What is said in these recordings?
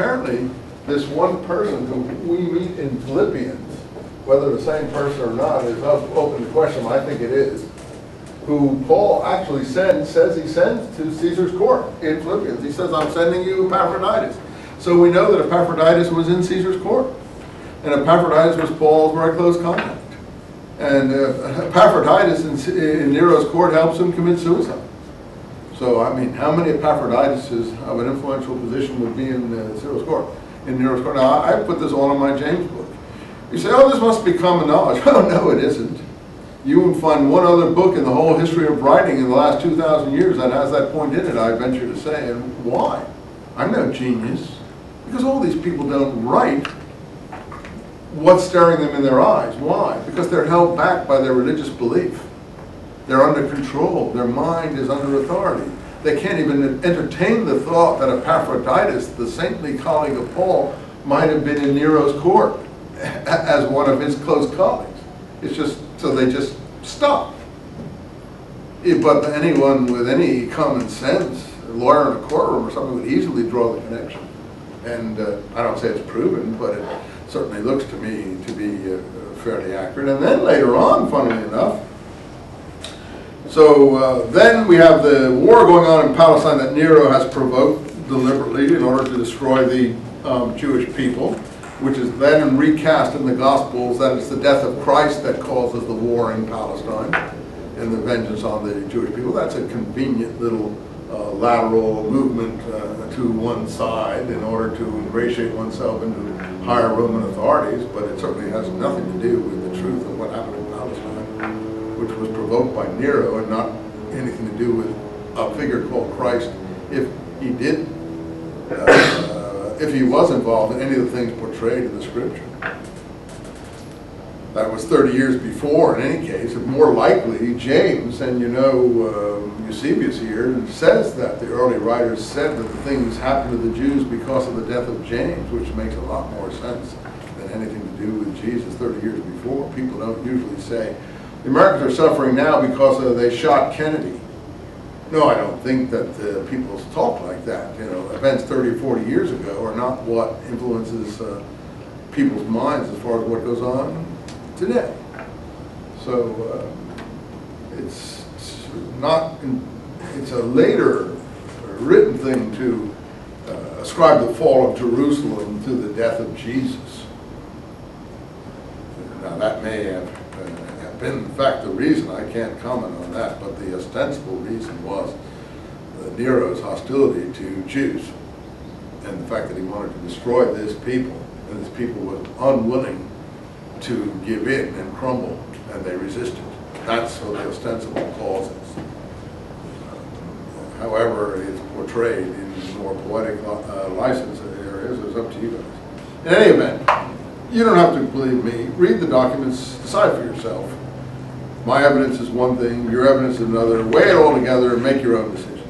Apparently, this one person who we meet in Philippians, whether the same person or not is open to question, I think it is, who Paul actually says he sends to Caesar's court in Philippians. He says, I'm sending you Epaphroditus. So we know that Epaphroditus was in Caesar's court. And Epaphroditus was Paul's very close contact. And Epaphroditus in Nero's court helps him commit suicide. So, I mean, how many Epaphroditus of an influential position would be in Nero's court? Now, I put this all in my James book. You say, oh, this must be common knowledge. Oh, no, it isn't. You won't find one other book in the whole history of writing in the last 2,000 years that has that point in it, I venture to say. And why? I'm no genius. Because all these people don't write what's staring them in their eyes. Why? Because they're held back by their religious belief. They're under control. Their mind is under authority. They can't even entertain the thought that Epaphroditus, the saintly colleague of Paul, might have been in Nero's court as one of his close colleagues. It's just, so they just stop. But anyone with any common sense, a lawyer in a courtroom or something, would easily draw the connection. And I don't say it's proven, but it certainly looks to me to be fairly accurate. And then later on, funnily enough, so then we have the war going on in Palestine that Nero has provoked deliberately in order to destroy the Jewish people, which is then recast in the Gospels that it's the death of Christ that causes the war in Palestine and the vengeance on the Jewish people. That's a convenient little lateral movement to one side in order to ingratiate oneself into higher Roman authorities, but it certainly has nothing to do with the truth of what happened in Palestine, which was provoked by Nero and not anything to do with a figure called Christ. If he did, if he was involved in any of the things portrayed in the scripture. That was 30 years before, in any case. More likely, James, and you know, Eusebius here, says that the early writers said that the things happened to the Jews because of the death of James, which makes a lot more sense than anything to do with Jesus 30 years before. People don't usually say, the Americans are suffering now because they shot Kennedy. No, I don't think that people talk like that. You know, events 30 or 40 years ago are not what influences people's minds as far as what goes on today. So it's a later written thing to ascribe the fall of Jerusalem to the death of Jesus. Now that may have been, in fact, the reason. I can't comment on that, but the ostensible reason was Nero's hostility to Jews and the fact that he wanted to destroy this people, and this people was unwilling to give in and crumble, and they resisted. That's what the ostensible cause is. However, it's portrayed in more poetic license areas. It's up to you guys. In any event, you don't have to believe me. Read the documents, decide for yourself. My evidence is one thing, your evidence is another. Weigh it all together and make your own decision.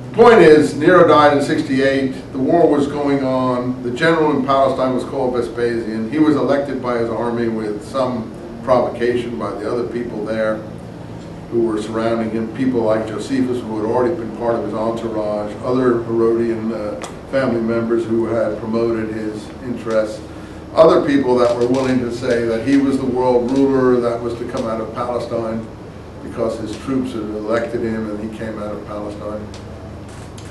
The point is, Nero died in 68. The war was going on. The general in Palestine was called Vespasian. He was elected by his army with some provocation by the other people there who were surrounding him. People like Josephus, who had already been part of his entourage, other Herodian family members who had promoted his interests, other people that were willing to say that he was the world ruler that was to come out of Palestine because his troops had elected him and he came out of Palestine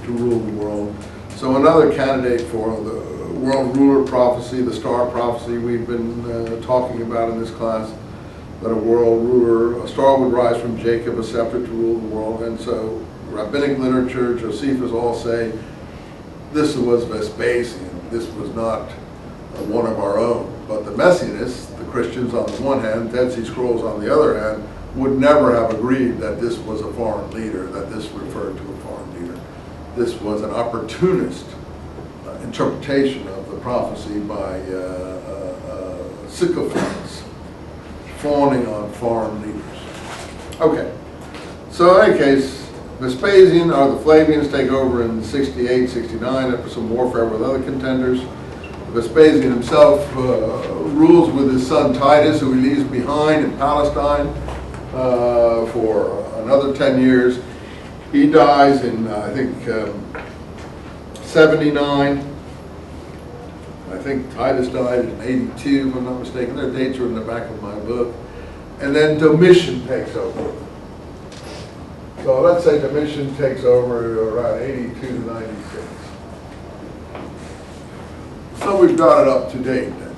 to rule the world. So another candidate for the world ruler prophecy, the star prophecy we've been talking about in this class, that a world ruler, a star would rise from Jacob, a scepter to rule the world. And so rabbinic literature, Josephus all say, this was Vespasian, this was not one of our own. But the Messianists, the Christians on the one hand, Dead Sea Scrolls on the other hand, would never have agreed that this was a foreign leader, that this referred to a foreign leader. This was an opportunist interpretation of the prophecy by sycophants fawning on foreign leaders. Okay, so in any case, Vespasian or the Flavians take over in 68, 69 after some warfare with other contenders. Vespasian himself rules with his son Titus, who he leaves behind in Palestine for another 10 years. He dies in, I think, 79. think Titus died in 82, if I'm not mistaken. Their dates are in the back of my book. And then Domitian takes over. So let's say Domitian takes over around 82 to 96. So we've got it up to date then.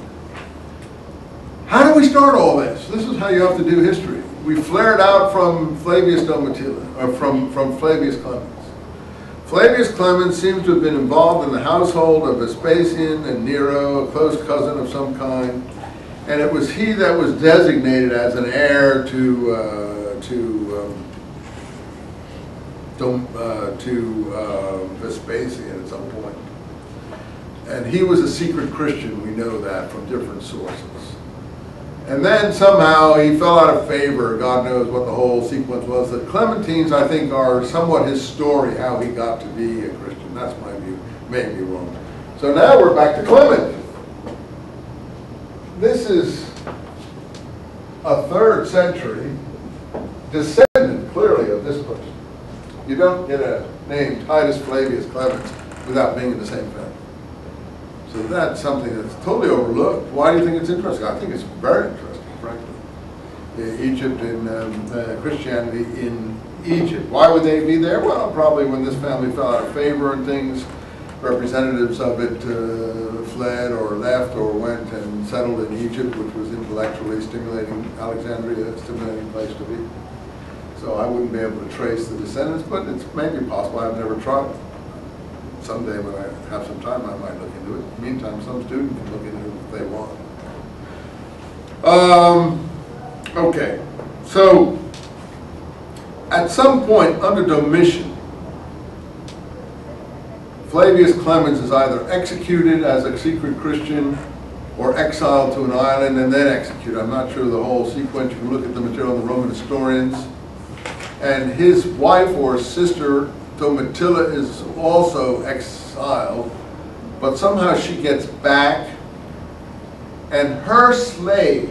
How do we start all this? This is how you have to do history. We flared out from Flavius Domitilla, or from Flavius Clemens. Flavius Clemens seems to have been involved in the household of Vespasian and Nero, a close cousin of some kind, and it was he that was designated as an heir to Vespasian at some point. And he was a secret Christian, we know that from different sources. And then somehow he fell out of favor. God knows what the whole sequence was. The Clementines, I think, are somewhat his story, how he got to be a Christian. That's my view. May be wrong. So now we're back to Clement. This is a 3rd century descendant, clearly, of this person. You don't get a name, Titus Flavius Clemens, without being in the same family. So that's something that's totally overlooked. Why do you think it's interesting? I think it's very interesting, frankly. Egypt and Christianity in Egypt. Why would they be there? Well, probably when this family fell out of favor and things, representatives of it fled or left or went and settled in Egypt, which was intellectually stimulating. Alexandria, a stimulating place to be. So I wouldn't be able to trace the descendants, but it's maybe possible. I've never tried. Someday when I have some time, I might look into it. Meantime, some student can look into it if they want. Okay, so at some point under Domitian, Flavius Clemens is either executed as a secret Christian or exiled to an island and then executed. I'm not sure the whole sequence. You can look at the material in the Roman historians. And his wife or sister Domitilla is also exiled, but somehow she gets back, and her slave,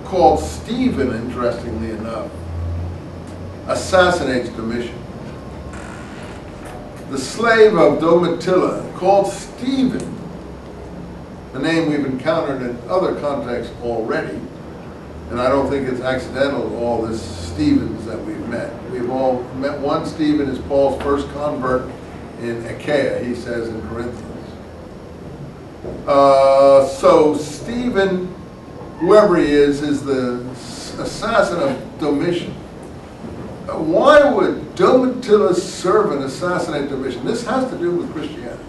called Stephen, interestingly enough, assassinates Domitian. The slave of Domitilla, called Stephen, a name we've encountered in other contexts already, and I don't think it's accidental, all this Stevens that we've met. We've all met one Stephen as Paul's first convert in Achaia, he says in Corinthians. So Stephen, whoever he is the assassin of Domitian. Why would Domitilla's servant assassinate Domitian? This has to do with Christianity.